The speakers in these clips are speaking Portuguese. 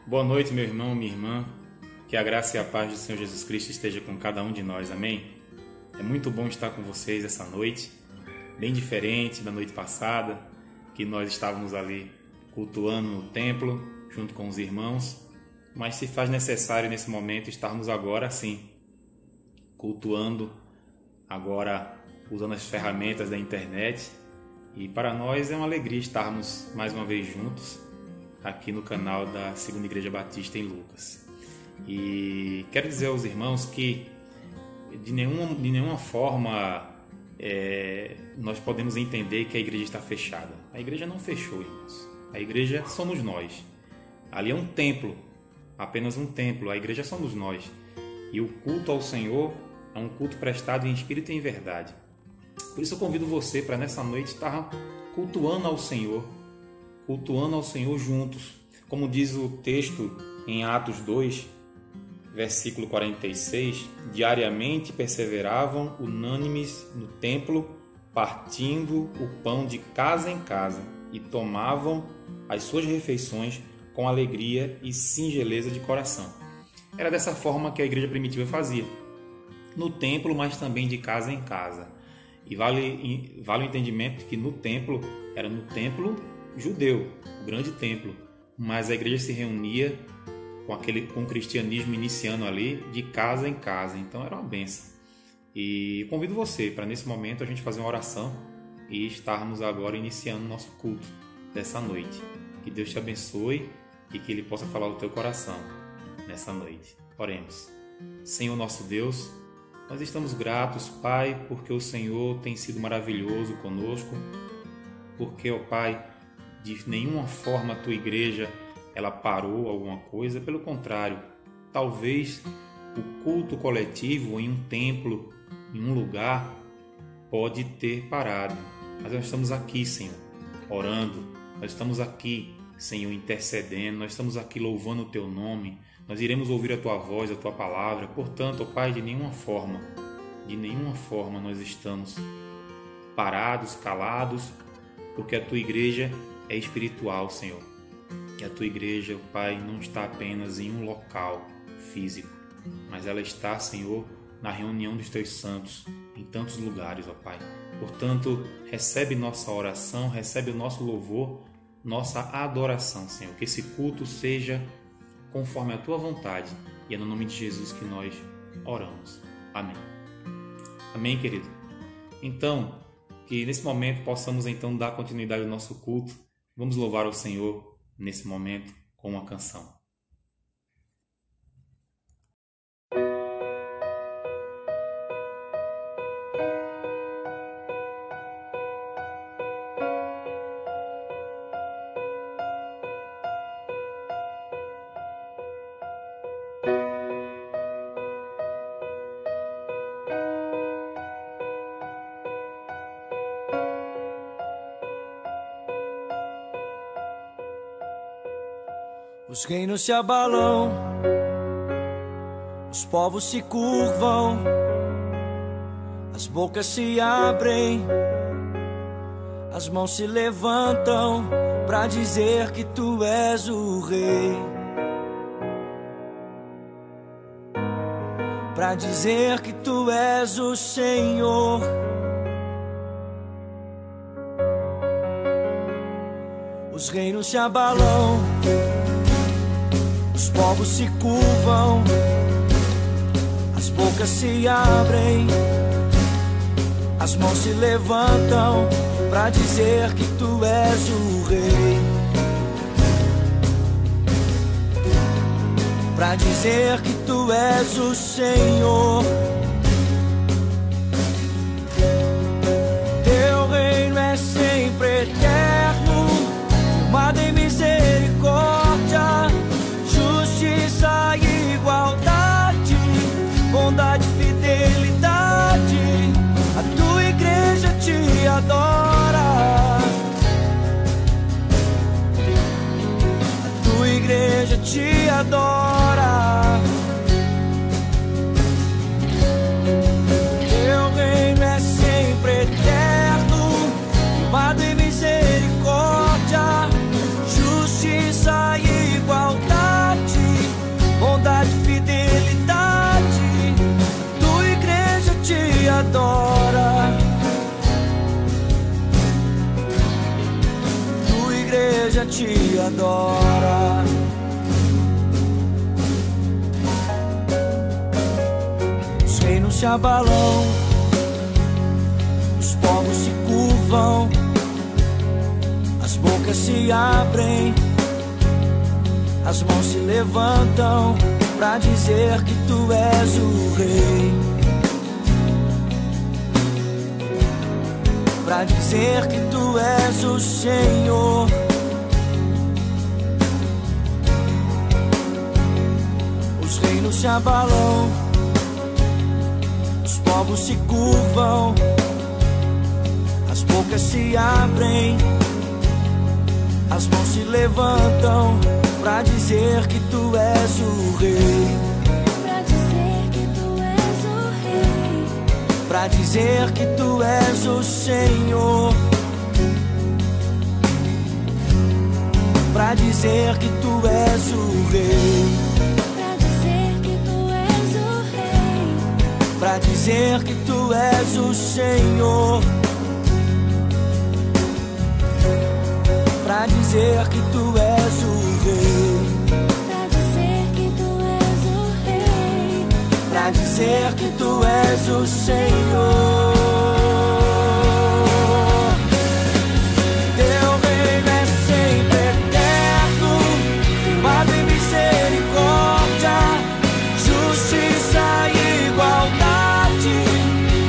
Boa noite, meu irmão, minha irmã. Que a graça e a paz do Senhor Jesus Cristo esteja com cada um de nós, amém? É muito bom estar com vocês essa noite, bem diferente da noite passada, que nós estávamos ali cultuando no templo, junto com os irmãos, mas se faz necessário nesse momento estarmos agora sim, cultuando, agora usando as ferramentas da internet, e para nós é uma alegria estarmos mais uma vez juntos, aqui no canal da Segunda Igreja Batista em Lucas. E quero dizer aos irmãos que de nenhuma forma nós podemos entender que a igreja está fechada. A igreja não fechou, irmãos. A igreja somos nós. Ali é um templo, apenas um templo. A igreja somos nós. E o culto ao Senhor é um culto prestado em espírito e em verdade. Por isso eu convido você para nessa noite estar cultuando ao Senhor juntos. Como diz o texto em Atos 2, versículo 46, diariamente perseveravam unânimes no templo, partindo o pão de casa em casa e tomavam as suas refeições com alegria e singeleza de coração. Era dessa forma que a igreja primitiva fazia, no templo, mas também de casa em casa. E vale o entendimento que no templo, era no templo judeu, o grande templo, mas a igreja se reunia com o cristianismo iniciando ali de casa em casa, então era uma bênção. E convido você para nesse momento a gente fazer uma oração e estarmos agora iniciando o nosso culto dessa noite. Que Deus te abençoe e que Ele possa falar ao teu coração nessa noite. Oremos. Senhor nosso Deus, nós estamos gratos, Pai, porque o Senhor tem sido maravilhoso conosco, porque, ó Pai, de nenhuma forma a tua igreja ela parou alguma coisa, pelo contrário, talvez o culto coletivo em um templo, em um lugar, pode ter parado, mas nós estamos aqui, Senhor, orando, nós estamos aqui, Senhor, intercedendo, nós estamos aqui louvando o teu nome, nós iremos ouvir a tua voz, a tua palavra. Portanto, ó Pai, de nenhuma forma nós estamos parados, calados, porque a tua igreja é espiritual, Senhor. Que a tua igreja, ó Pai, não está apenas em um local físico, mas ela está, Senhor, na reunião dos teus santos, em tantos lugares, ó Pai. Portanto, recebe nossa oração, recebe o nosso louvor, nossa adoração, Senhor. Que esse culto seja conforme a tua vontade, e é no nome de Jesus que nós oramos. Amém. Amém, querido? Então, que nesse momento possamos então dar continuidade ao nosso culto. Vamos louvar ao Senhor nesse momento com uma canção. Os reinos se abalam, os povos se curvam, as bocas se abrem, as mãos se levantam para dizer que tu és o rei, para dizer que tu és o Senhor. Os reinos se abalam, os povos se curvam, as bocas se abrem, as mãos se levantam para dizer que tu és o rei, para dizer que tu és o Senhor. Teu reino é sempre eterno, firmado em misericórdia, justiça e igualdade, bondade e fidelidade. A tua igreja te adora, a tua igreja te adora. te adora. Tua igreja te adora. Os reinos se abalam, os povos se curvam, as bocas se abrem, as mãos se levantam pra dizer que tu és o rei, pra dizer que tu és o Senhor. Os reinos se abalam, os povos se curvam, as bocas se abrem, as mãos se levantam pra dizer que tu és o rei, pra dizer que tu és o rei, pra dizer que tu és o Senhor, pra dizer que tu és o rei, pra dizer que tu és o rei, pra dizer que tu és o Senhor, pra dizer que tu és o rei, pra dizer que tu és o rei, pra dizer que tu és o Senhor. Teu reino é sempre eterno, firmado em misericórdia, justiça e igualdade,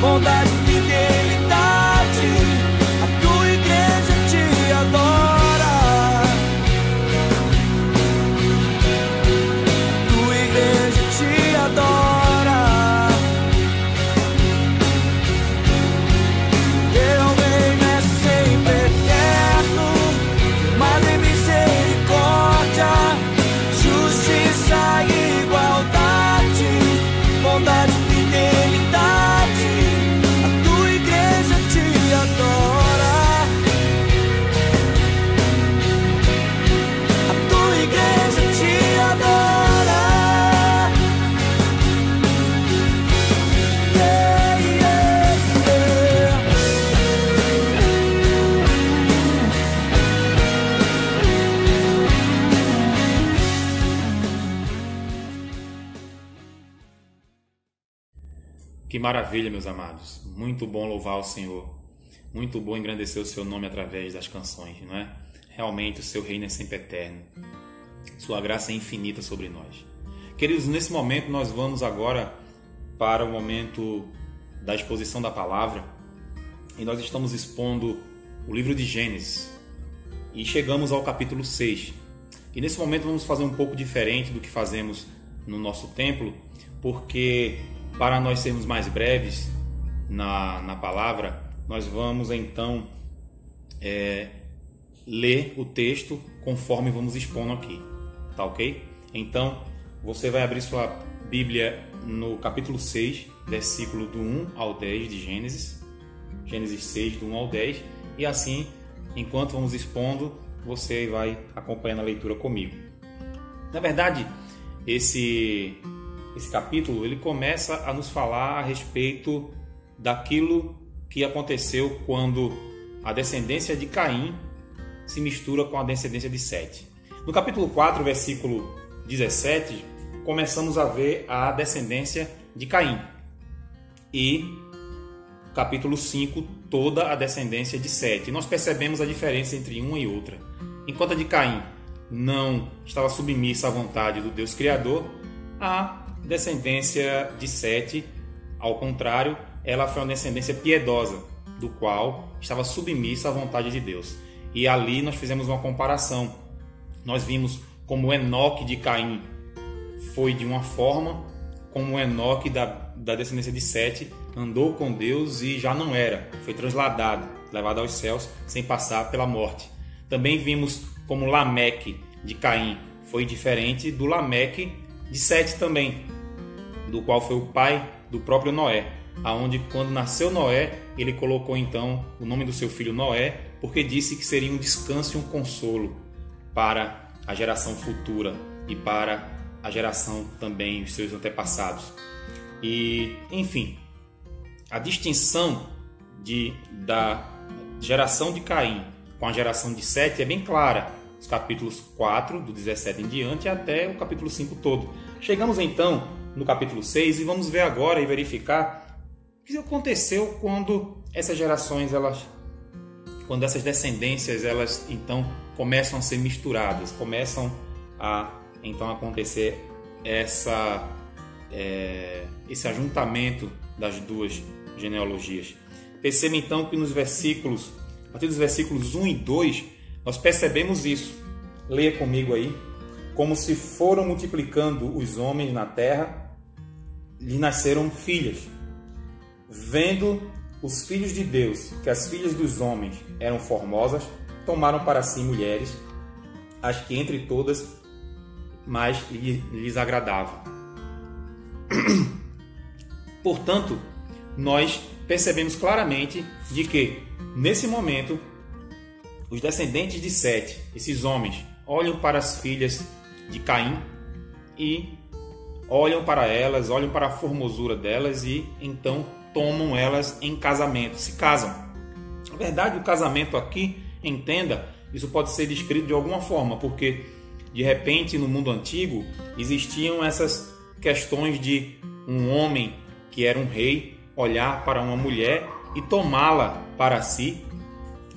bondade e fidelidade. A tua igreja te adora. Tua igreja te adora. Teu reino é sempre eterno, firmado em misericórdia, justiça e igualdade, bondade e fidelidade. A tua igreja te adora. A tua igreja te adora. Yeah, yeah, yeah. Que maravilha, meus amados. Muito bom louvar o Senhor. Muito bom engrandecer o seu nome através das canções, não é? Realmente o seu reino é sempre eterno. Sua graça é infinita sobre nós. Queridos, nesse momento nós vamos agora para o momento da exposição da palavra. E nós estamos expondo o livro de Gênesis. E chegamos ao capítulo 6. E nesse momento vamos fazer um pouco diferente do que fazemos no nosso templo, porque para nós sermos mais breves na palavra, nós vamos então ler o texto conforme vamos expondo aqui, tá ok? Então, você vai abrir sua Bíblia no capítulo 6, versículo do 1 ao 10 de Gênesis, Gênesis 6, do 1 ao 10, e assim, enquanto vamos expondo, você vai acompanhando a leitura comigo. Na verdade, esse capítulo ele começa a nos falar a respeito daquilo que aconteceu quando a descendência de Caim se mistura com a descendência de Sete. No capítulo 4, versículo 17, começamos a ver a descendência de Caim. E capítulo 5, toda a descendência de Sete. E nós percebemos a diferença entre uma e outra. Enquanto a de Caim não estava submissa à vontade do Deus Criador, a descendência de Sete, ao contrário, ela foi uma descendência piedosa, do qual estava submissa à vontade de Deus. E ali nós fizemos uma comparação. Nós vimos como Enoque de Caim foi de uma forma, como Enoque da descendência de Sete andou com Deus e já não era, foi transladado, levado aos céus sem passar pela morte. Também vimos como Lameque de Caim foi diferente do Lameque de Sete também, do qual foi o pai do próprio Noé, aonde quando nasceu Noé, ele colocou então o nome do seu filho Noé, porque disse que seria um descanso e um consolo para a geração futura e para a geração também, os seus antepassados. E, enfim, a distinção da geração de Caim com a geração de Sete é bem clara. Os capítulos 4, do 17 em diante, até o capítulo 5 todo. Chegamos então no capítulo 6 e vamos ver agora e verificar o que aconteceu quando essas gerações, quando essas descendências, elas então começam a ser misturadas, começam a então acontecer esse ajuntamento das duas genealogias. Perceba então que a partir dos versículos 1 e 2, nós percebemos isso. Leia comigo aí. Como se foram multiplicando os homens na terra, lhe nasceram filhas. Vendo os filhos de Deus que as filhas dos homens eram formosas, tomaram para si mulheres, as que entre todas mais lhes agradavam. Portanto, nós percebemos claramente de que, nesse momento, os descendentes de Sete, esses homens, olham para as filhas de Caim e olham para elas, olham para a formosura delas e então tomam elas em casamento, se casam. Na verdade, o casamento aqui, entenda, isso pode ser descrito de alguma forma, porque de repente no mundo antigo existiam essas questões de um homem que era um rei olhar para uma mulher e tomá-la para si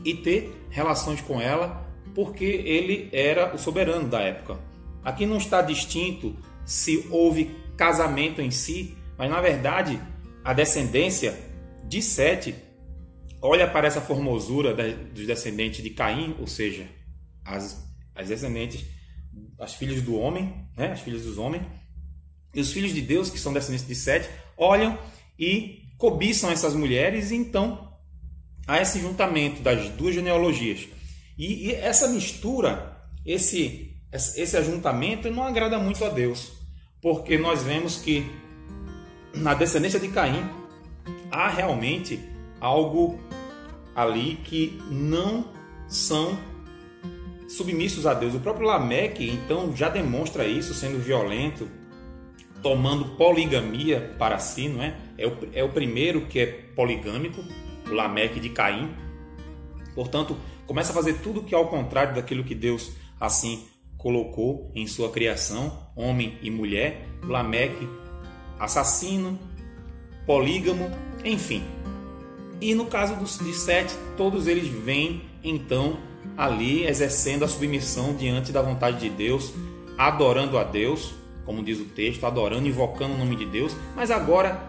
e ter relações com ela, porque ele era o soberano da época. Aqui não está distinto se houve casamento em si, mas na verdade a descendência de Sete olha para essa formosura dos descendentes de Caim, ou seja, as descendentes, as filhas do homem, né? As filhas dos homens, e os filhos de Deus, que são descendentes de Sete, olham e cobiçam essas mulheres, e então há esse juntamento das duas genealogias. E essa mistura, esse ajuntamento não agrada muito a Deus, porque nós vemos que na descendência de Caim há realmente algo ali que não são submissos a Deus. O próprio Lameque então já demonstra isso, sendo violento, tomando poligamia para si, não é? É o primeiro que é poligâmico, o Lameque de Caim. Portanto, começa a fazer tudo que é ao contrário daquilo que Deus assim colocou em sua criação, homem e mulher. Lameque, assassino, polígamo, enfim. E no caso de Sete, todos eles vêm então ali exercendo a submissão diante da vontade de Deus, adorando a Deus, como diz o texto, adorando, invocando o nome de Deus. Mas agora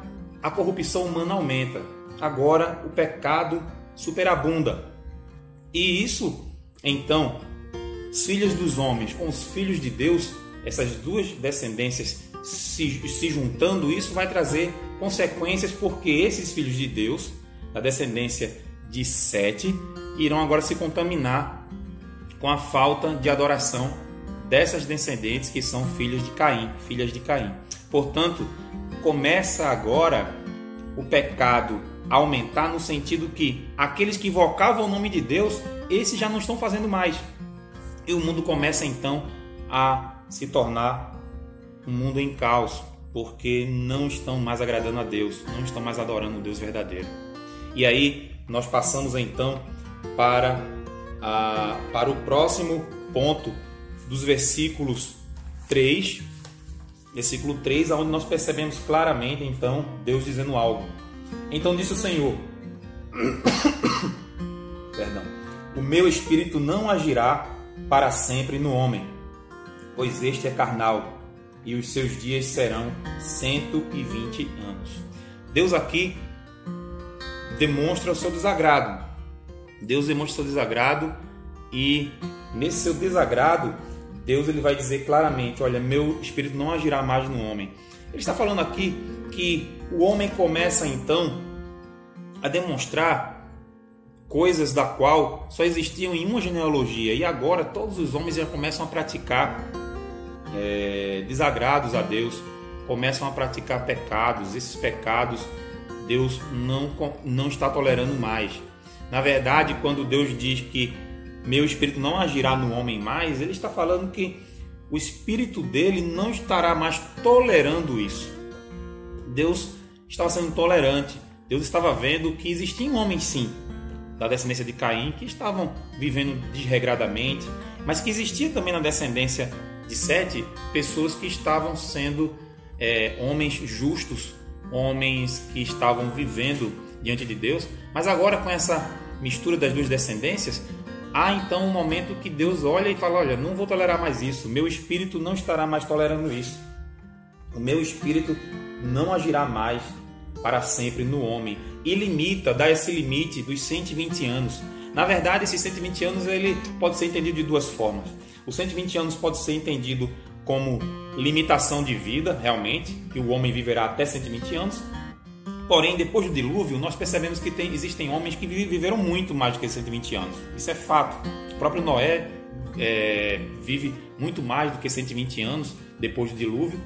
a corrupção humana aumenta, agora o pecado superabunda. E isso, então, os filhos dos homens com os filhos de Deus, essas duas descendências se juntando, isso vai trazer consequências, porque esses filhos de Deus, da descendência de Sete, irão agora se contaminar com a falta de adoração dessas descendentes que são filhas de Caim. Portanto, começa agora o pecado a aumentar, no sentido que aqueles que invocavam o nome de Deus, esses já não estão fazendo mais. E o mundo começa então a se tornar um mundo em caos, porque não estão mais agradando a Deus, não estão mais adorando o Deus verdadeiro. E aí nós passamos então para o próximo ponto dos versículos 3, versículo 3, onde nós percebemos claramente então Deus dizendo algo. Então disse o Senhor, perdão, o meu espírito não agirá para sempre no homem, pois este é carnal, e os seus dias serão 120 anos. Deus aqui demonstra o seu desagrado. Deus demonstra o seu desagrado, e nesse seu desagrado, Deus ele vai dizer claramente, olha, meu espírito não agirá mais no homem. Ele está falando aqui que o homem começa então a demonstrar coisas da qual só existiam em uma genealogia, e agora todos os homens já começam a praticar desagrados a Deus, começam a praticar pecados. Esses pecados Deus não está tolerando mais. Na verdade, quando Deus diz que meu espírito não agirá no homem mais, ele está falando que o espírito dele não estará mais tolerando isso. Deus estava sendo tolerante Deus estava vendo que existiam homens, sim, da descendência de Caim, que estavam vivendo desregradamente, mas que existia também na descendência de Sete pessoas que estavam sendo homens justos, homens que estavam vivendo diante de Deus. Mas agora, com essa mistura das duas descendências, há então um momento que Deus olha e fala: olha, não vou tolerar mais isso, meu espírito não estará mais tolerando isso, o meu espírito não agirá mais para sempre no homem, e limita, dá esse limite dos 120 anos. Na verdade, esses 120 anos ele pode ser entendido de duas formas. Os 120 anos pode ser entendido como limitação de vida, realmente, que o homem viverá até 120 anos. Porém, depois do dilúvio, nós percebemos que existem homens que viveram muito mais do que 120 anos. Isso é fato. O próprio Noé vive muito mais do que 120 anos depois do dilúvio.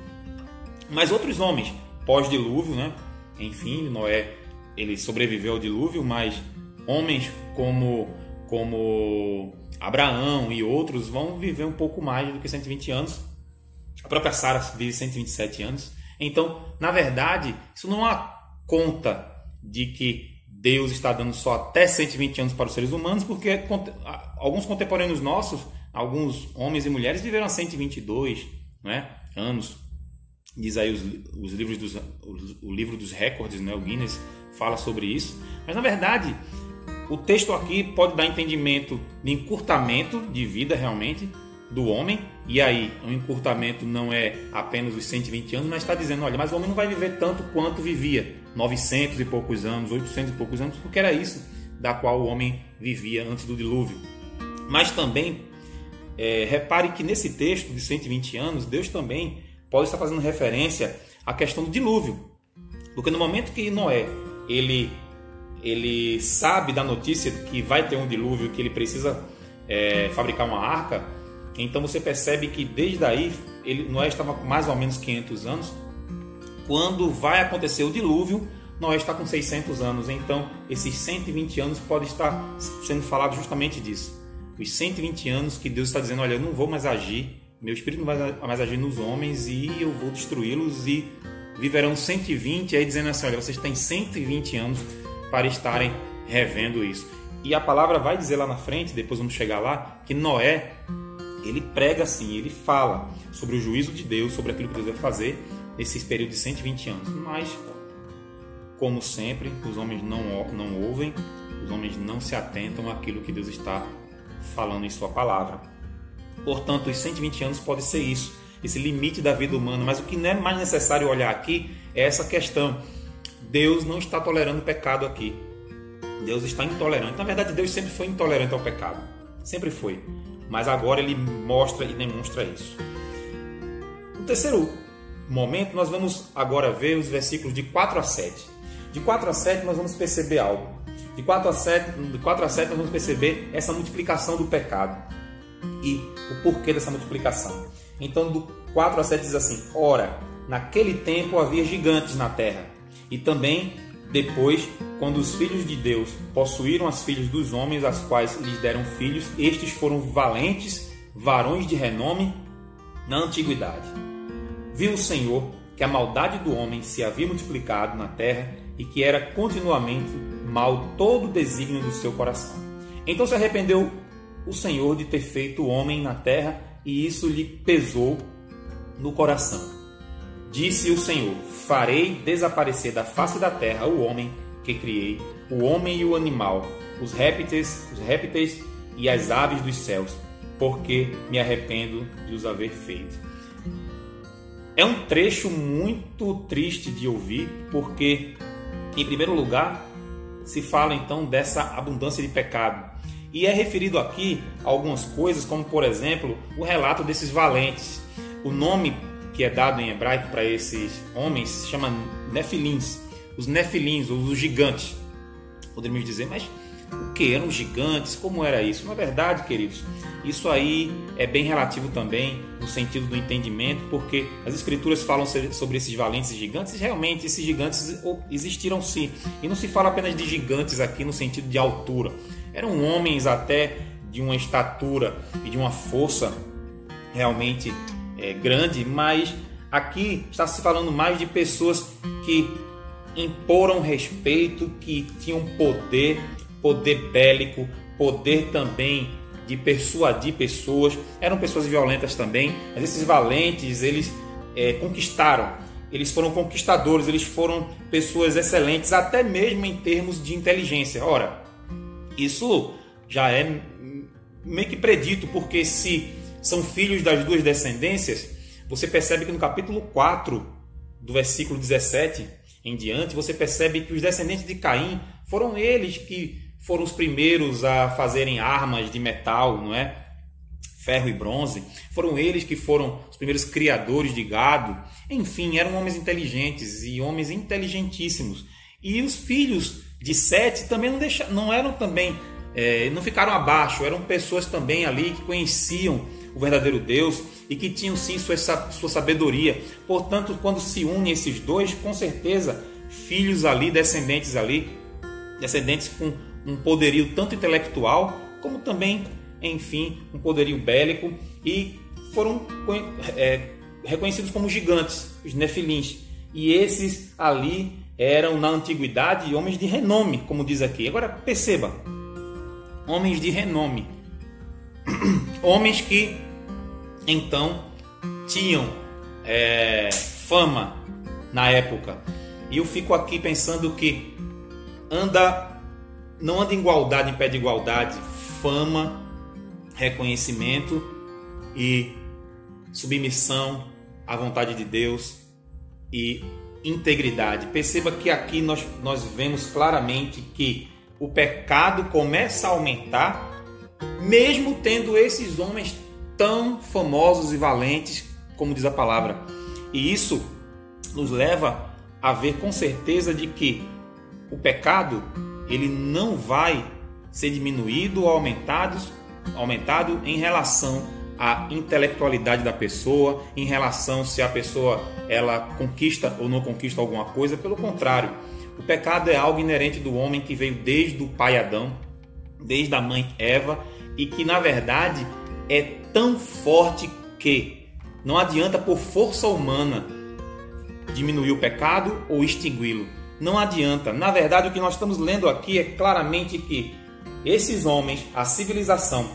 Mas outros homens, pós-dilúvio, né? Enfim, Noé ele sobreviveu ao dilúvio, mas homens como Abraão e outros vão viver um pouco mais do que 120 anos. A própria Sara vive 127 anos. Então, na verdade, isso não há conta de que Deus está dando só até 120 anos para os seres humanos, porque alguns contemporâneos nossos, alguns homens e mulheres viveram 122, né, anos. Diz aí os livros o livro dos recordes, né, o Guinness fala sobre isso. Mas na verdade, o texto aqui pode dar entendimento de encurtamento de vida realmente do homem. E aí, o encurtamento não é apenas os 120 anos, mas está dizendo: olha, mas o homem não vai viver tanto quanto vivia, 900 e poucos anos, 800 e poucos anos, porque era isso da qual o homem vivia antes do dilúvio. Mas também, repare que nesse texto de 120 anos, Deus também pode estar fazendo referência à questão do dilúvio. Porque no momento que Noé ele sabe da notícia que vai ter um dilúvio, que ele precisa fabricar uma arca, então você percebe que desde aí Noé estava com mais ou menos 500 anos. Quando vai acontecer o dilúvio, Noé está com 600 anos. Então esses 120 anos pode estar sendo falado justamente disso. Os 120 anos que Deus está dizendo: olha, eu não vou mais agir, meu espírito não vai mais agir nos homens e eu vou destruí-los, e viverão 120, aí dizendo assim: olha, vocês têm 120 anos para estarem revendo isso. E a palavra vai dizer lá na frente, depois vamos chegar lá, que Noé, ele prega assim, ele fala sobre o juízo de Deus, sobre aquilo que Deus vai fazer nesses períodos de 120 anos. Mas, como sempre, os homens não ouvem, os homens não se atentam àquilo que Deus está falando em sua palavra. Portanto, os 120 anos pode ser isso, esse limite da vida humana. Mas o que não é mais necessário olhar aqui é essa questão. Deus não está tolerando o pecado aqui. Deus está intolerante. Na verdade, Deus sempre foi intolerante ao pecado. Sempre foi. Mas agora ele mostra e demonstra isso. No terceiro momento, nós vamos agora ver os versículos de 4 a 7. De 4 a 7 nós vamos perceber algo. De 4 a 7 nós vamos perceber essa multiplicação do pecado e o porquê dessa multiplicação. Então, do 4 a 7 diz assim: ora, naquele tempo havia gigantes na terra, e também depois, quando os filhos de Deus possuíram as filhas dos homens, as quais lhes deram filhos, estes foram valentes, varões de renome na antiguidade. Viu o Senhor que a maldade do homem se havia multiplicado na terra, e que era continuamente mal todo o desígnio do seu coração. Então se arrependeu o Senhor de ter feito o homem na terra, e isso lhe pesou no coração. Disse o Senhor: farei desaparecer da face da terra o homem que criei, o homem e o animal, os répteis e as aves dos céus, porque me arrependo de os haver feito. É um trecho muito triste de ouvir, porque, em primeiro lugar, se fala então dessa abundância de pecado. E é referido aqui a algumas coisas, como por exemplo, o relato desses valentes. O nome que é dado em hebraico para esses homens se chama Nefilins. Os Nefilins, ou os gigantes. Poderíamos dizer, mas o que eram os gigantes? Como era isso? Na verdade, queridos, isso aí é bem relativo também no sentido do entendimento, porque as escrituras falam sobre esses valentes e gigantes, e realmente esses gigantes existiram sim. E não se fala apenas de gigantes aqui no sentido de altura. Eram homens até de uma estatura e de uma força realmente grande, mas aqui está se falando mais de pessoas que imporam respeito, que tinham poder bélico, poder também de persuadir pessoas. Eram pessoas violentas também, mas esses valentes, eles conquistaram. Eles foram conquistadores, eles foram pessoas excelentes, até mesmo em termos de inteligência. Ora, isso já é meio que predito, porque se são filhos das duas descendências, você percebe que no capítulo 4, do versículo 17 em diante, você percebe que os descendentes de Caim foram eles que foram os primeiros a fazerem armas de metal, não é? Ferro e bronze. Foram eles que foram os primeiros criadores de gado. Enfim, eram homens inteligentes e homens inteligentíssimos. E os filhos de Sete também não ficaram abaixo. Eram pessoas também ali que conheciam o verdadeiro Deus e que tinham sim sua sabedoria. Portanto, quando se unem esses dois, com certeza, filhos ali, descendentes com um poderio tanto intelectual como também, enfim, um poderio bélico, e foram reconhecidos como gigantes, os nefilins. E esses ali eram, na antiguidade, homens de renome, como diz aqui. Agora, perceba, homens de renome. Homens que, então, tinham fama na época. E eu fico aqui pensando que não anda em igualdade, em pé de igualdade, fama, reconhecimento e submissão à vontade de Deus e integridade. Perceba que aqui nós vemos claramente que o pecado começa a aumentar, mesmo tendo esses homens tão famosos e valentes, como diz a palavra. E isso nos leva a ver com certeza de que o pecado, ele não vai ser diminuído ou aumentado em relação à intelectualidade da pessoa, em relação se a pessoa ela conquista ou não conquista alguma coisa. Pelo contrário, o pecado é algo inerente do homem que veio desde o pai Adão, desde a mãe Eva, e que na verdade é tão forte que não adianta por força humana diminuir o pecado ou extingui-lo. Não adianta. Na verdade, o que nós estamos lendo aqui é claramente que esses homens, a civilização,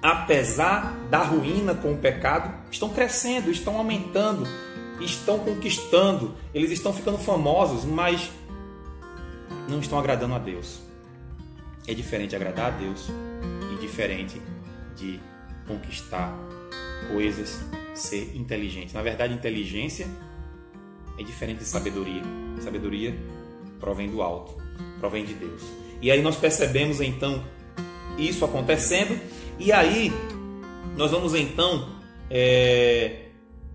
apesar da ruína com o pecado, estão crescendo, estão aumentando, estão conquistando, eles estão ficando famosos, mas não estão agradando a Deus. É diferente agradar a Deus e diferente de conquistar coisas, ser inteligente. Na verdade, inteligência é diferente de sabedoria. Sabedoria provém do alto, provém de Deus. E aí nós percebemos então isso acontecendo. E aí nós vamos então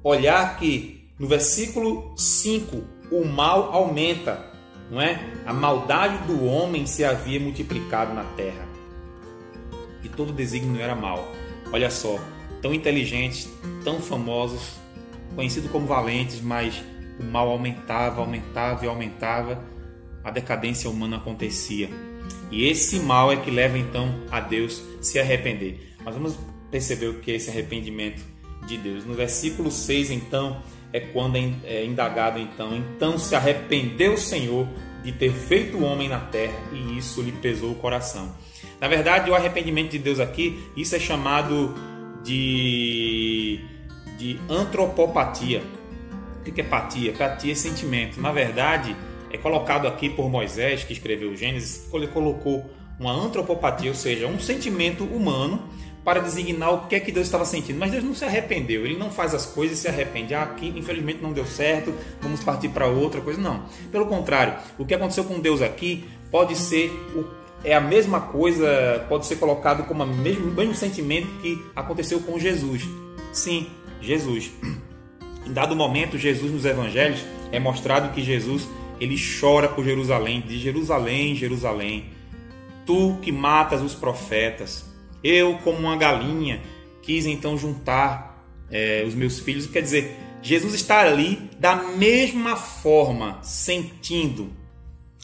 olhar que no versículo 5 o mal aumenta, não é? A maldade do homem se havia multiplicado na terra e todo desígnio era mal. Olha só, tão inteligentes, tão famosos, conhecidos como valentes, mas o mal aumentava, aumentava e aumentava, a decadência humana acontecia. E esse mal é que leva então a Deus se arrepender. Mas vamos perceber o que é esse arrependimento de Deus. No versículo 6 então, é quando é indagado então se arrependeu o Senhor de ter feito o homem na terra, e isso lhe pesou o coração. Na verdade, o arrependimento de Deus aqui, isso é chamado de antropopatia. O que é patia? Patia é sentimento. Na verdade, é colocado aqui por Moisés, que escreveu o Gênesis, ele colocou uma antropopatia, ou seja, um sentimento humano para designar o que é que Deus estava sentindo. Mas Deus não se arrependeu, ele não faz as coisas e se arrepende. Aqui infelizmente não deu certo, vamos partir para outra coisa. Não, pelo contrário, o que aconteceu com Deus aqui pode ser a mesma coisa, pode ser colocado como o mesmo sentimento que aconteceu com Jesus. Sim, Jesus. Em dado momento, Jesus nos evangelhos é mostrado que Jesus ele chora por Jerusalém, diz: Jerusalém, Jerusalém, tu que matas os profetas, eu como uma galinha quis então juntar os meus filhos. Quer dizer, Jesus está ali da mesma forma, sentindo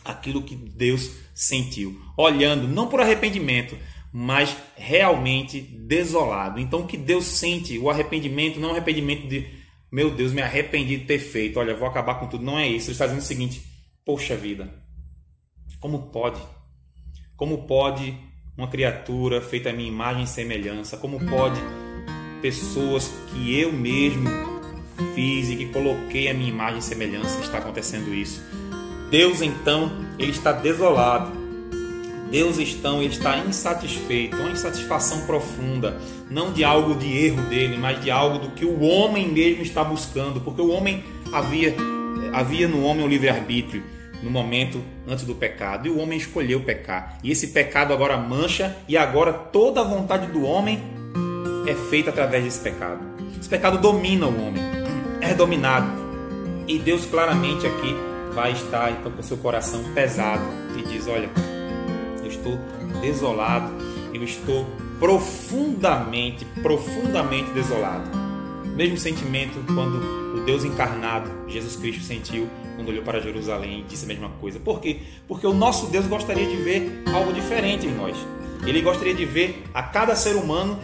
aquilo que Deus sentiu, olhando, não por arrependimento, mas realmente desolado. Então o que Deus sente, o arrependimento, não é um arrependimento de meu Deus, me arrependi de ter feito, olha, vou acabar com tudo. Não é isso. Ele está dizendo o seguinte: Poxa vida, como pode? Como pode uma criatura feita à minha imagem e semelhança? Como pode pessoas que eu mesmo fiz e que coloquei a minha imagem e semelhança estar acontecendo isso? Deus, então, ele está desolado. Deus, então, ele está insatisfeito, uma insatisfação profunda, não de algo de erro dele, mas de algo do que o homem mesmo está buscando, porque o homem havia no homem o livre-arbítrio no momento antes do pecado, e o homem escolheu pecar, e esse pecado agora mancha, e agora toda a vontade do homem é feita através desse pecado. Esse pecado domina o homem, é dominado, e Deus claramente aqui vai estar então com o seu coração pesado e diz: olha, eu estou desolado, eu estou profundamente desolado. Mesmo sentimento quando o Deus encarnado, Jesus Cristo, sentiu quando olhou para Jerusalém e disse a mesma coisa. Por quê? Porque o nosso Deus gostaria de ver algo diferente em nós. Ele gostaria de ver a cada ser humano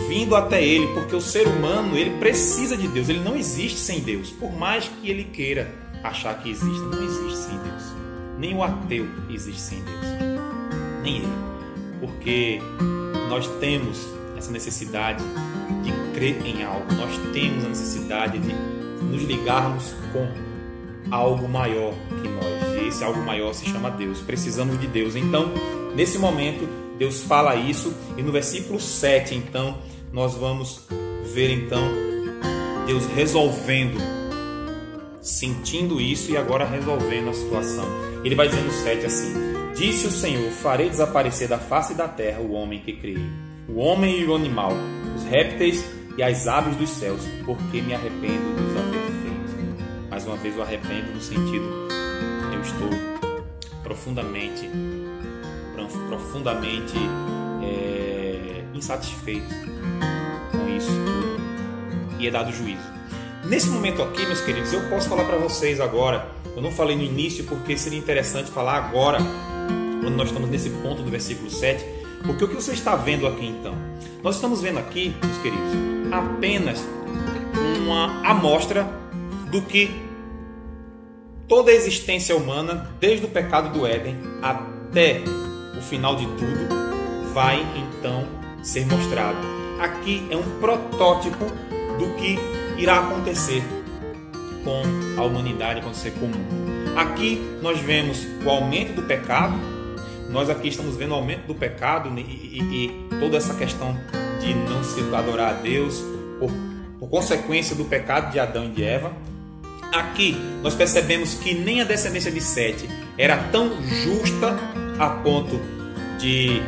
vindo até Ele, porque o ser humano, ele precisa de Deus, ele não existe sem Deus, por mais que ele queira achar que existe, não existe sem Deus. Nem o ateu existe sem Deus, nem ele, porque nós temos essa necessidade de crer em algo, nós temos a necessidade de nos ligarmos com algo maior que nós, e esse algo maior se chama Deus. Precisamos de Deus. Então, nesse momento, Deus fala isso, e no versículo 7, então, nós vamos ver então Deus resolvendo, sentindo isso e agora resolvendo a situação. Ele vai dizer no 7 assim: disse o Senhor, farei desaparecer da face da terra o homem que criei, o homem e o animal, os répteis e as aves dos céus, porque me arrependo dos haver feito. Mais uma vez, eu arrependo no sentido, eu estou profundamente insatisfeito com isso tudo, e é dado juízo. Nesse momento aqui, meus queridos, eu posso falar para vocês agora. Eu não falei no início porque seria interessante falar agora, quando nós estamos nesse ponto do versículo 7, porque o que você está vendo aqui então? Nós estamos vendo aqui, meus queridos, apenas uma amostra do que toda a existência humana, desde o pecado do Éden até o final de tudo, vai então ser mostrado. Aqui é um protótipo do que irá acontecer com a humanidade quando ser comum. Aqui nós vemos o aumento do pecado, nós aqui estamos vendo o aumento do pecado e toda essa questão de não se adorar a Deus por consequência do pecado de Adão e de Eva. Aqui nós percebemos que nem a descendência de Sete era tão justa a ponto de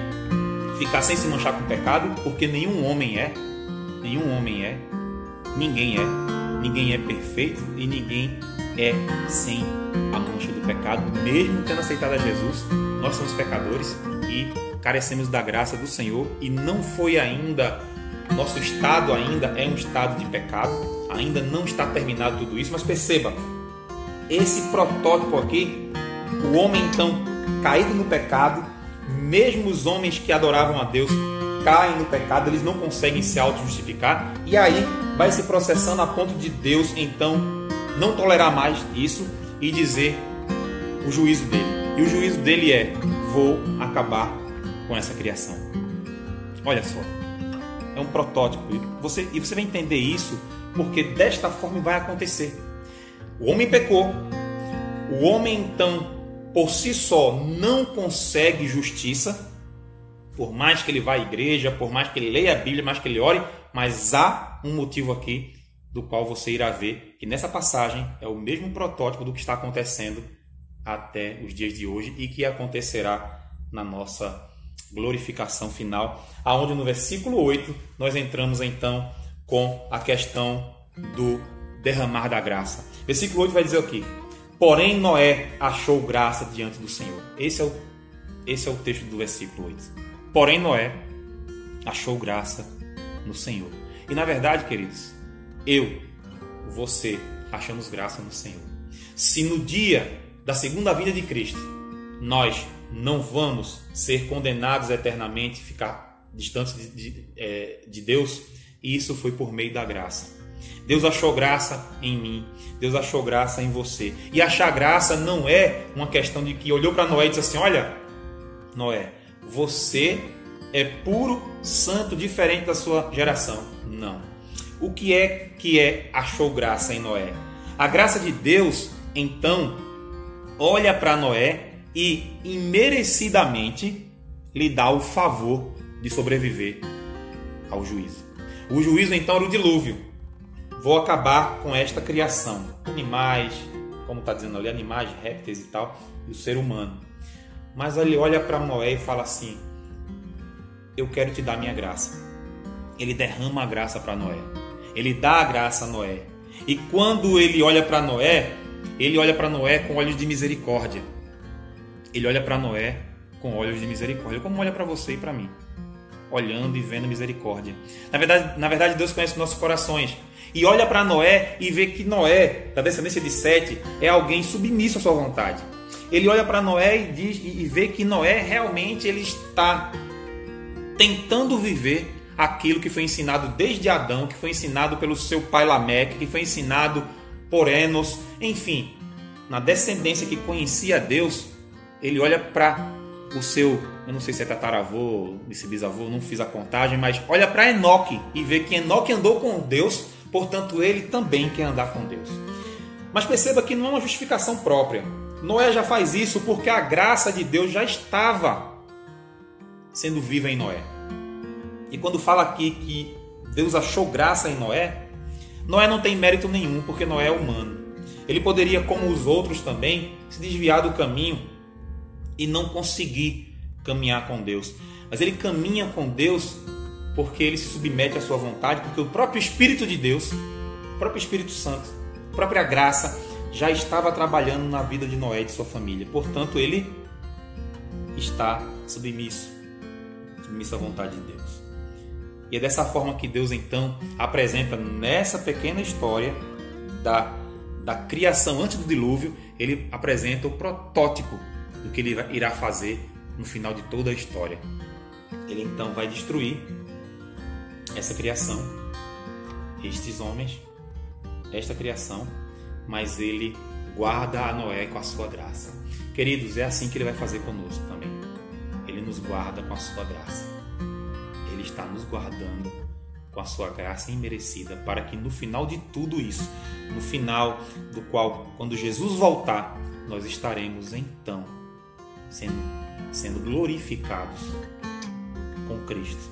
ficar sem se manchar com o pecado, porque nenhum homem é, ninguém é perfeito e ninguém é sem a mancha do pecado, mesmo tendo aceitado a Jesus. Nós somos pecadores e carecemos da graça do Senhor, e não foi ainda, nosso estado ainda é um estado de pecado, ainda não está terminado tudo isso, mas perceba, esse protótipo aqui, o homem então caído no pecado, mesmo os homens que adoravam a Deus caem no pecado, eles não conseguem se auto-justificar, e aí vai se processando a ponto de Deus então não tolerar mais isso e dizer o juízo dele. E o juízo dele é: vou acabar com essa criação. Olha só, é um protótipo, e você vai entender isso porque desta forma vai acontecer. O homem pecou, o homem então por si só não consegue justiça, por mais que ele vá à igreja, por mais que ele leia a Bíblia, mais que ele ore, mas há um motivo aqui do qual você irá ver que nessa passagem é o mesmo protótipo do que está acontecendo até os dias de hoje e que acontecerá na nossa glorificação final, aonde no versículo 8 nós entramos então com a questão do derramar da graça. Versículo 8 vai dizer aqui: porém Noé achou graça diante do Senhor. Esse é o texto do versículo 8. Porém Noé achou graça no Senhor. E na verdade, queridos, você achamos graça no Senhor. Se no dia da segunda vinda de Cristo nós não vamos ser condenados eternamente, ficar distantes de Deus, isso foi por meio da graça. Deus achou graça em mim, Deus achou graça em você. E achar graça não é uma questão de que olhou para Noé e disse assim: olha, Noé, você é puro, santo, diferente da sua geração. Não. O que é achou graça em Noé? A graça de Deus, então, olha para Noé e imerecidamente lhe dá o favor de sobreviver ao juízo. O juízo, então, era o dilúvio. Vou acabar com esta criação. Animais, como está dizendo ali, animais, répteis e tal, e o ser humano. Mas ele olha para Noé e fala assim: eu quero te dar minha graça. Ele derrama a graça para Noé. Ele dá a graça a Noé. E quando ele olha para Noé, ele olha para Noé com olhos de misericórdia. Ele olha para Noé com olhos de misericórdia, como olha para você e para mim, olhando e vendo misericórdia. Na verdade, Deus conhece os nossos corações. E olha para Noé e vê que Noé, da descendência de Sete, é alguém submisso à sua vontade. Ele olha para Noé e vê que Noé realmente ele está tentando viver aquilo que foi ensinado desde Adão, que foi ensinado pelo seu pai Lameque, que foi ensinado por Enos, enfim, na descendência que conhecia Deus. Ele olha para o seu, eu não sei se é tataravô, se bisavô, não fiz a contagem, mas olha para Enoque e vê que Enoque andou com Deus, portanto ele também quer andar com Deus. Mas perceba que não é uma justificação própria. Noé já faz isso porque a graça de Deus já estava sendo viva em Noé. E quando fala aqui que Deus achou graça em Noé, Noé não tem mérito nenhum, porque Noé é humano. Ele poderia, como os outros também, se desviar do caminho e não conseguir caminhar com Deus. Mas ele caminha com Deus porque ele se submete à sua vontade, porque o próprio Espírito de Deus, o próprio Espírito Santo, a própria graça já estava trabalhando na vida de Noé e de sua família. Portanto, ele está submisso à vontade de Deus. E é dessa forma que Deus então apresenta nessa pequena história da criação antes do dilúvio, ele apresenta o protótipo do que ele irá fazer no final de toda a história. Ele então vai destruir essa criação, estes homens, esta criação, mas ele guarda a Noé com a sua graça. Queridos, é assim que ele vai fazer conosco também. Ele nos guarda com a sua graça. Ele está nos guardando com a sua graça imerecida, para que no final de tudo isso, no final do qual, quando Jesus voltar, nós estaremos então sendo glorificados com Cristo.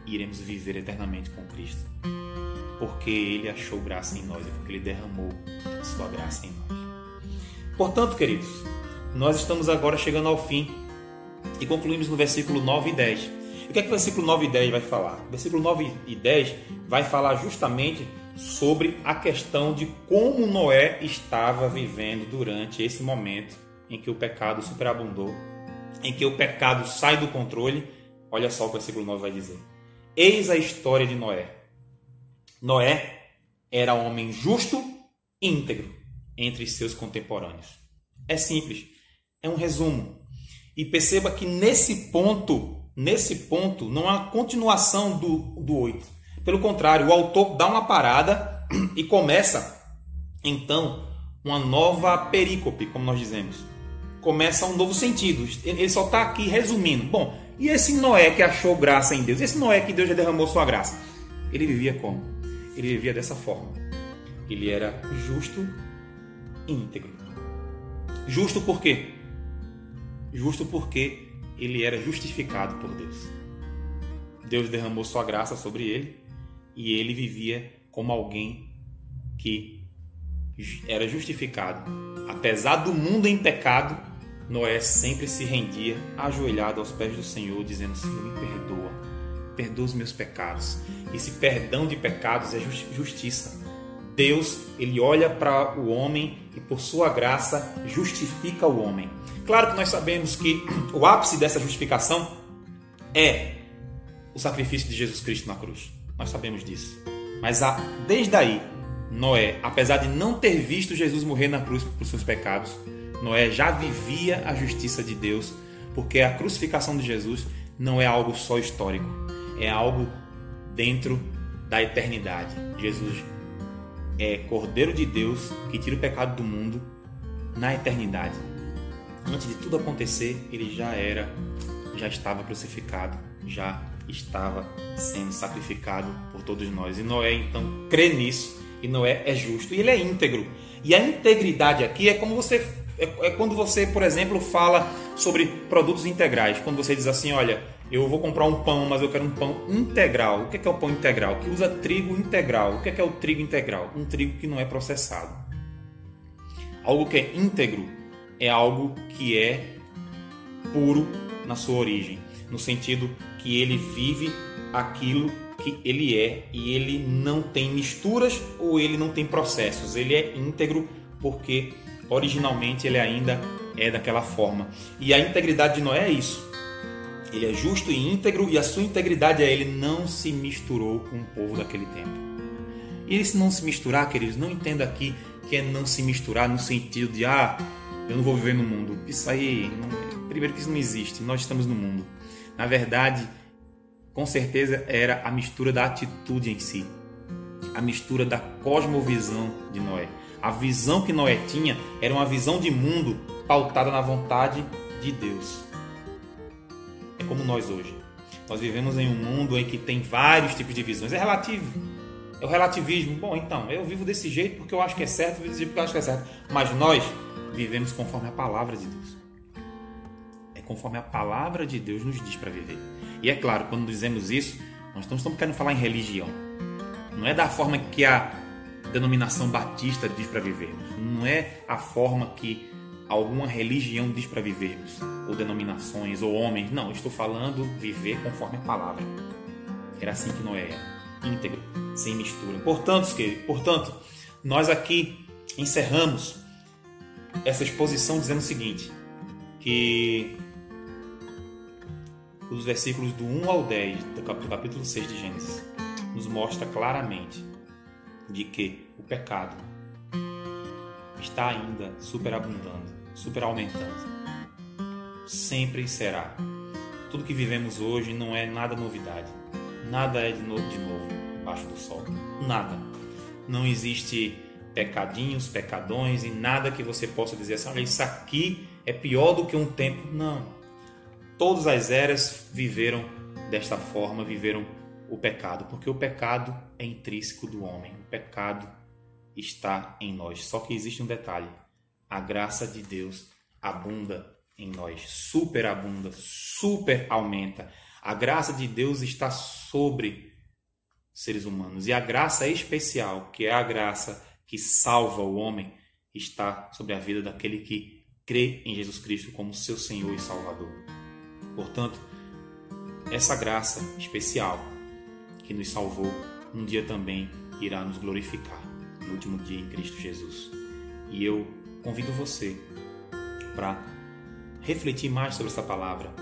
Iremos viver eternamente com Cristo, porque Ele achou graça em nós, porque Ele derramou a sua graça em nós. Portanto, queridos, nós estamos agora chegando ao fim e concluímos no versículo 9 e 10. E o que é que o versículo 9 e 10 vai falar? O versículo 9 e 10 vai falar justamente sobre a questão de como Noé estava vivendo durante esse momento em que o pecado superabundou, em que o pecado sai do controle. Olha só o que o versículo 9 vai dizer. Eis a história de Noé. Noé era um homem justo e íntegro entre seus contemporâneos. É simples, é um resumo. E perceba que nesse ponto não há continuação do 8. Pelo contrário, o autor dá uma parada e começa, então, uma nova perícope, como nós dizemos. Começa um novo sentido. Ele só está aqui resumindo. Bom, e esse Noé que achou graça em Deus? Esse Noé que Deus já derramou sua graça? Ele vivia como? Ele vivia dessa forma. Ele era justo e íntegro. Justo por quê? Justo porque ele era justificado por Deus. Deus derramou sua graça sobre ele e ele vivia como alguém que era justificado. Apesar do mundo em pecado, Noé sempre se rendia ajoelhado aos pés do Senhor, dizendo: Senhor, me perdoa os meus pecados. Esse perdão de pecados é justiça. Deus, ele olha para o homem e por sua graça justifica o homem. Claro que nós sabemos que o ápice dessa justificação é o sacrifício de Jesus Cristo na cruz. Nós sabemos disso. Mas desde aí, Noé, apesar de não ter visto Jesus morrer na cruz por seus pecados, Noé já vivia a justiça de Deus, porque a crucificação de Jesus não é algo só histórico, é algo dentro da eternidade. Jesus é Cordeiro de Deus que tira o pecado do mundo na eternidade. Antes de tudo acontecer, ele já estava crucificado, já estava sendo sacrificado por todos nós. E Noé então crê nisso, e Noé é justo e ele é íntegro. E a integridade aqui é como quando você, por exemplo, fala sobre produtos integrais. Quando você diz assim, olha, eu vou comprar um pão, mas eu quero um pão integral. O que é o pão integral? Que usa trigo integral. O que é o trigo integral? Um trigo que não é processado. Algo que é íntegro é algo que é puro na sua origem, no sentido que ele vive aquilo que ele é e ele não tem misturas ou ele não tem processos. Ele é íntegro porque originalmente ele ainda é daquela forma. E a integridade de Noé é isso. Ele é justo e íntegro, e a sua integridade é ele não se misturou com o povo daquele tempo. E esse não se misturar, queridos, não entenda aqui que é não se misturar no sentido de eu não vou viver no mundo. Isso aí, primeiro que isso não existe, nós estamos no mundo. Na verdade, com certeza era a mistura da atitude em si, a mistura da cosmovisão de Noé. A visão que Noé tinha era uma visão de mundo pautada na vontade de Deus. É como nós hoje. Nós vivemos em um mundo em que tem vários tipos de visões. É relativo. É o relativismo. Bom, então, eu vivo desse jeito porque eu acho que é certo, eu vivo desse jeito porque eu acho que é certo. Mas nós vivemos conforme a palavra de Deus. É conforme a palavra de Deus nos diz para viver. E é claro, quando dizemos isso, nós não estamos querendo falar em religião. Não é da forma que a denominação batista diz para vivermos. Não é a forma que alguma religião diz para vivermos, ou denominações, ou homens. Não, eu estou falando viver conforme a palavra. Era assim que Noé era, íntegro, sem mistura. Portanto, nós aqui encerramos essa exposição dizendo o seguinte, que os versículos do 1 ao 10 do capítulo 6 de Gênesis nos mostra claramente de que o pecado está ainda superabundando, superaumentando. Sempre será. Tudo que vivemos hoje não é nada novidade. Nada é de novo debaixo do sol. Nada. Não existe pecadinhos, pecadões e nada que você possa dizer assim, olha, isso aqui é pior do que um tempo. Não. Todas as eras viveram desta forma, viveram o pecado, porque o pecado é intrínseco do homem. O pecado está em nós. Só que existe um detalhe. A graça de Deus abunda em nós. Superabunda, super aumenta. A graça de Deus está sobre seres humanos. E a graça especial, que é a graça que salva o homem, está sobre a vida daquele que crê em Jesus Cristo como seu Senhor e Salvador. Portanto, essa graça especial que nos salvou, um dia também irá nos glorificar, no último dia em Cristo Jesus. E eu convido você para refletir mais sobre essa palavra,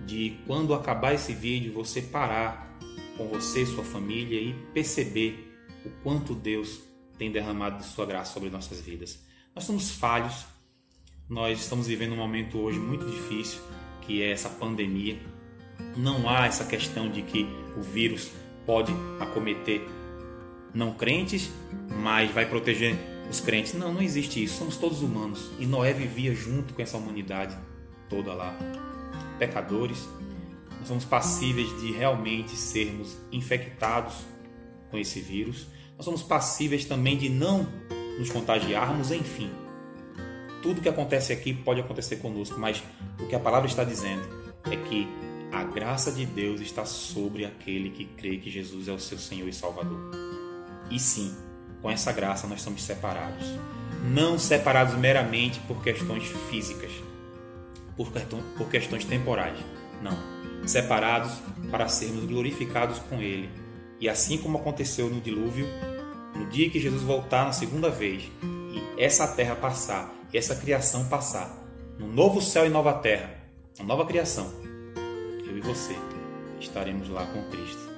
de quando acabar esse vídeo, você parar com você e sua família e perceber o quanto Deus tem derramado de sua graça sobre nossas vidas. Nós somos falhos, nós estamos vivendo um momento hoje muito difícil, que é essa pandemia. Não há essa questão de que o vírus pode acometer não crentes, mas vai proteger os crentes. Não, não existe isso. Somos todos humanos. E Noé vivia junto com essa humanidade toda lá. Pecadores. Nós somos passíveis de realmente sermos infectados com esse vírus. Nós somos passíveis também de não nos contagiarmos. Enfim, tudo que acontece aqui pode acontecer conosco, mas o que a palavra está dizendo é que a graça de Deus está sobre aquele que crê que Jesus é o seu Senhor e Salvador. E sim, com essa graça nós somos separados. Não separados meramente por questões físicas, por questões temporais. Não. Separados para sermos glorificados com Ele. E assim como aconteceu no dilúvio, no dia que Jesus voltar na segunda vez, e essa terra passar, e essa criação passar, no novo céu e nova terra, uma nova criação, eu e você estaremos lá com Cristo,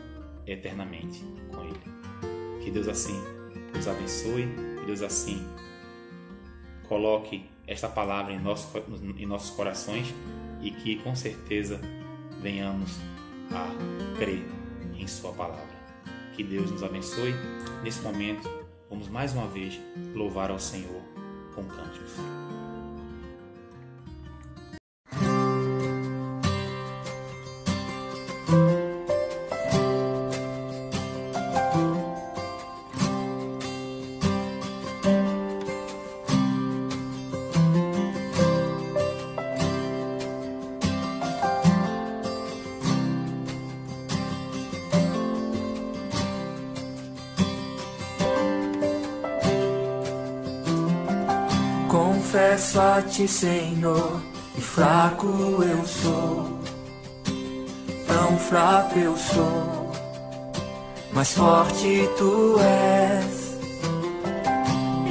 eternamente com Ele. Que Deus assim nos abençoe, que Deus assim coloque esta palavra em nossos corações e que com certeza venhamos a crer em Sua palavra. Que Deus nos abençoe. Nesse momento, Vamos mais uma vez louvar ao Senhor com cânticos. Confesso a ti, Senhor, que fraco eu sou, tão fraco eu sou, mas forte tu és.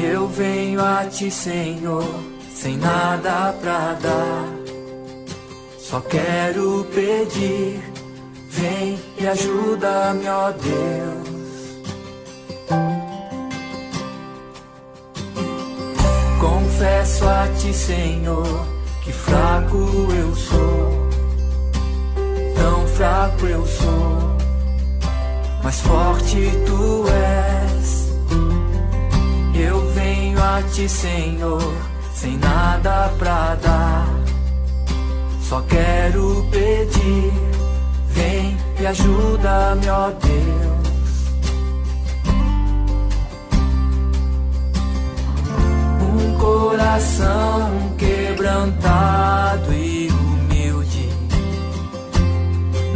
Eu venho a ti, Senhor, sem nada pra dar, só quero pedir, vem e ajuda-me, ó Deus. Confesso a ti, Senhor, que fraco eu sou, tão fraco eu sou, mas forte tu és. Eu venho a ti, Senhor, sem nada pra dar, só quero pedir, vem e ajuda-me, ó Deus. Coração quebrantado e humilde,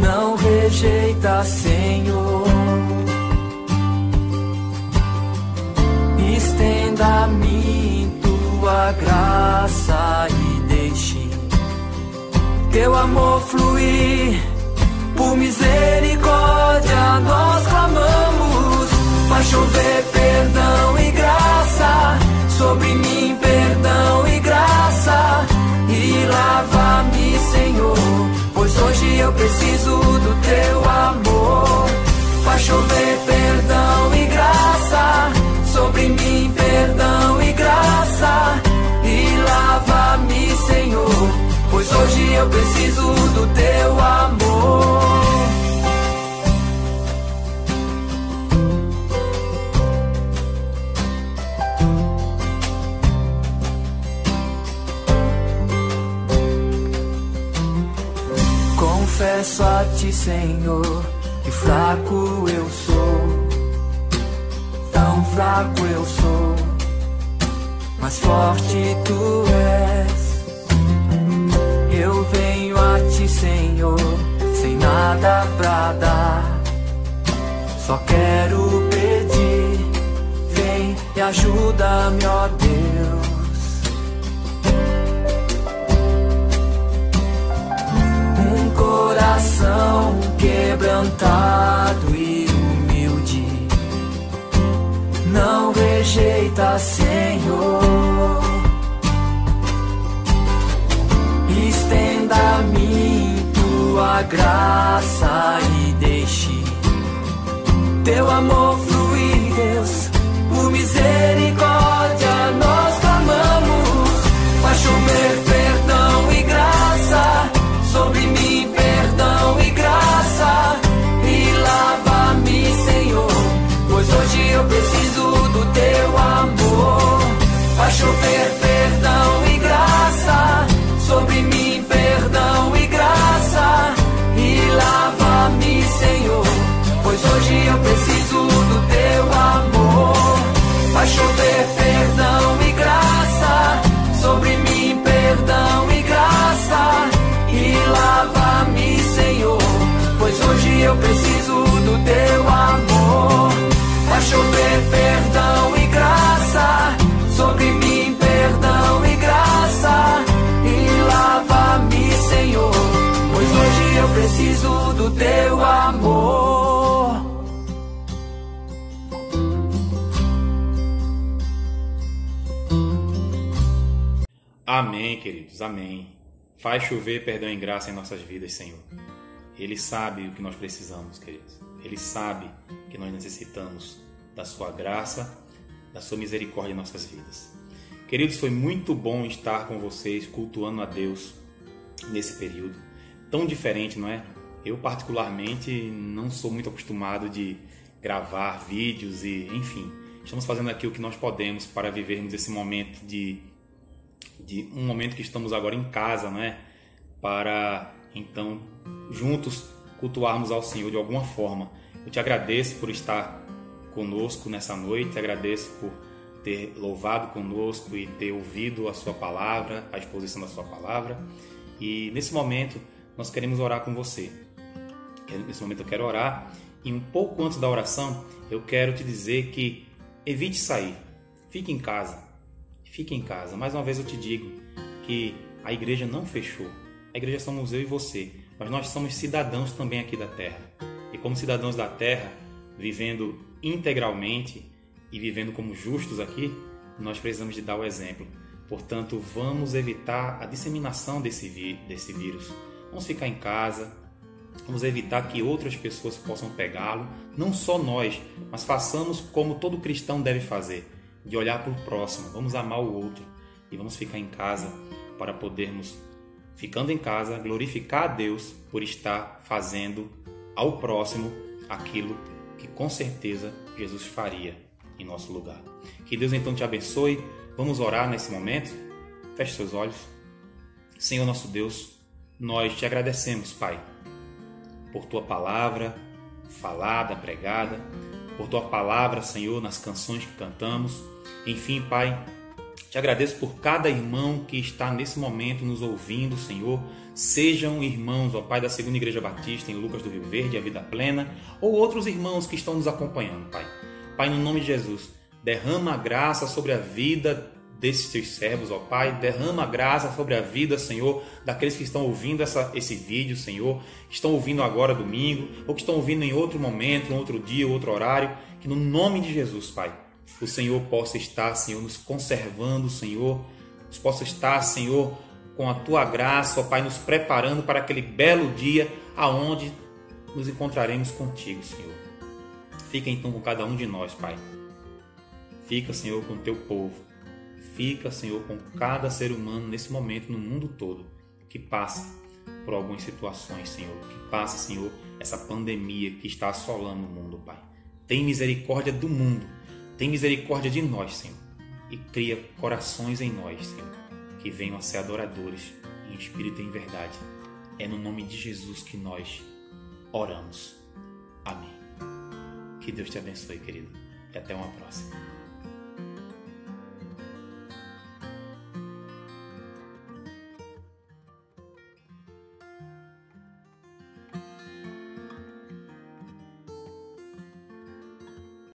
não rejeita, Senhor. Estenda a mim tua graça e deixe teu amor fluir. Por misericórdia nós clamamos, faz chover perdão e graça sobre mim, perdão e graça, e lava-me, Senhor, pois hoje eu preciso do teu amor. Faz chover perdão e graça sobre mim, perdão e graça, e lava-me, Senhor, pois hoje eu preciso do teu amor. Confesso a ti, Senhor, que fraco eu sou, tão fraco eu sou, mas forte tu és. Eu venho a ti, Senhor, sem nada pra dar, só quero pedir, vem e ajuda-me, ó Deus. Coração quebrantado e humilde, não rejeita, Senhor. Estenda a mim tua graça e deixe teu amor fluir, Deus. Por misericórdia nós clamamos, faz chover perdão e graça sobre mim, perdão e graça, e lava-me, Senhor, pois hoje eu preciso do teu amor. Faz chover perdão e graça sobre mim, perdão e graça, e lava-me, Senhor, pois hoje eu preciso do teu amor. Faz chover perdão e graça sobre mim, perdão e graça, e lava-me, Senhor, pois hoje eu preciso do teu amor. Faz chover perdão e graça sobre mim, perdão e graça, e lava-me, Senhor, pois hoje eu preciso do teu amor. Amém, queridos, amém. Faz chover perdão e graça em nossas vidas, Senhor. Ele sabe o que nós precisamos, queridos. Ele sabe que nós necessitamos da sua graça, da sua misericórdia em nossas vidas. Queridos, foi muito bom estar com vocês, cultuando a Deus nesse período. Tão diferente, não é? Eu, particularmente, não sou muito acostumado de gravar vídeos e, enfim, Estamos fazendo aqui o que nós podemos para vivermos esse momento de um momento que estamos agora em casa, não é? Para então juntos cultuarmos ao Senhor de alguma forma. Eu te agradeço por estar conosco nessa noite, te agradeço por ter louvado conosco e ter ouvido a sua palavra, a exposição da sua palavra. E nesse momento nós queremos orar com você. Nesse momento eu quero orar, e um pouco antes da oração eu quero te dizer que evite sair, fique em casa, fique em casa. Mais uma vez eu te digo que a igreja não fechou, a igreja somos eu e você, mas nós somos cidadãos também aqui da terra, e como cidadãos da terra, vivendo integralmente e vivendo como justos aqui, nós precisamos de dar o exemplo. Portanto, vamos evitar a disseminação desse vírus, vamos ficar em casa, vamos evitar que outras pessoas possam pegá-lo, não só nós, mas façamos como todo cristão deve fazer, de olhar para o próximo, vamos amar o outro e vamos ficar em casa para podermos, ficando em casa, glorificar a Deus por estar fazendo ao próximo aquilo que com certeza Jesus faria em nosso lugar. Que Deus então te abençoe. Vamos orar nesse momento. Feche seus olhos. Senhor nosso Deus, nós te agradecemos, Pai, por Tua palavra falada, pregada, por Tua palavra, Senhor, nas canções que cantamos. Enfim, Pai, te agradeço por cada irmão que está nesse momento nos ouvindo, Senhor. Sejam irmãos, ó Pai, da Segunda Igreja Batista em Lucas do Rio Verde, a Vida Plena, ou outros irmãos que estão nos acompanhando, Pai. Pai, no nome de Jesus, derrama a graça sobre a vida desses teus servos, ó Pai. Derrama a graça sobre a vida, Senhor, daqueles que estão ouvindo esse vídeo, Senhor, que estão ouvindo agora domingo, ou que estão ouvindo em outro momento, em outro dia, outro horário. Que no nome de Jesus, Pai, o Senhor possa estar, Senhor, nos conservando, Senhor, possa estar, Senhor, com a Tua graça, ó Pai, nos preparando para aquele belo dia aonde nos encontraremos contigo, Senhor. Fica então com cada um de nós, Pai. Fica, Senhor, com o Teu povo. Fica, Senhor, com cada ser humano nesse momento, no mundo todo, que passa por algumas situações, Senhor. Que passa, Senhor, essa pandemia que está assolando o mundo, Pai. Tem misericórdia do mundo. Tem misericórdia de nós, Senhor. E cria corações em nós, Senhor, que venham a ser adoradores em espírito e em verdade. É no nome de Jesus que nós oramos. Amém. Que Deus te abençoe, querido. E até uma próxima.